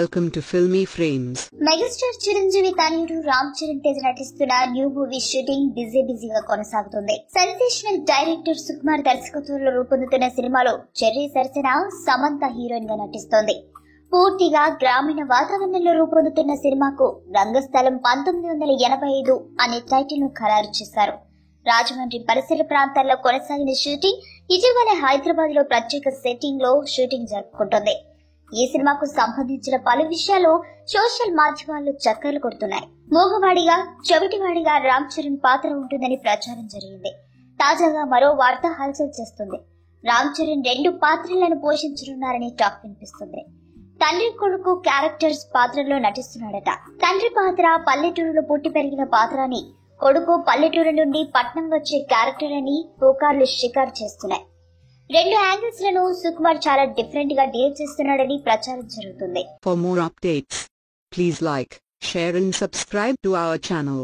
Welcome to Filmy Frames. Megastar Chiranjeevi తనయుడు రామ్ చరణ్ తేజ్ నటిస్తున్న new movie shooting బిజీగా కొనసాగుతుంది. సెన్సేషనల్ డైరెక్టర్ సుకుమార్ దర్శకత్వంలో రూపొందుతున్న సినిమాలో చెర్రీ సరసన సమంత హీరోయిన్ గా నటిస్తోంది. పూర్తిగా గ్రామీణ వాతావరణంలో రూపొందుతున్న సినిమాకు రంగస్థలం 1985 అనే టైటిల్ ను ఖరారు చేశారు. రాజమండ్రి పరిసర ప్రాంతాల్లో కొనసాగిన షూటింగ్ ఇటీవల హైదరాబాద్ లో ప్రత్యేక సెట్టింగ్ లో షూటింగ్ జరుపుకుంటోంది. ఈ సినిమాకు సంబంధించిన పలు విషయాలు సోషల్ మాధ్యమాల్లో చక్కర్లు కొడుతున్నాయి. మూగవాడిగా చెవిటివాడిగా రామ్ చరణ్ పాత్ర ఉంటుందని ప్రచారం జరిగింది. తాజాగా మరో వార్త హల్చల్ చేస్తుంది. రామ్ చరణ్ 2 పాత్రలను పోషించనున్నారని టాక్ వినిపిస్తుంది. తండ్రి కొడుకు క్యారెక్టర్స్ పాత్రలో నటిస్తున్నాడట. తండ్రి పాత్ర పల్లెటూరులో పుట్టి పెరిగిన పాత్ర అని, కొడుకు పల్లెటూరు నుండి పట్నం వచ్చే క్యారెక్టర్ అని పుకార్లు షికారు చేస్తున్నాయి. 2 యాంగిల్స్ లను సుకుమార్ చాలా డిఫరెంట్ గా డీల్ చేస్తున్నాడని ప్రచారం జరుగుతుంది. For more updates, please like, share and subscribe to our channel.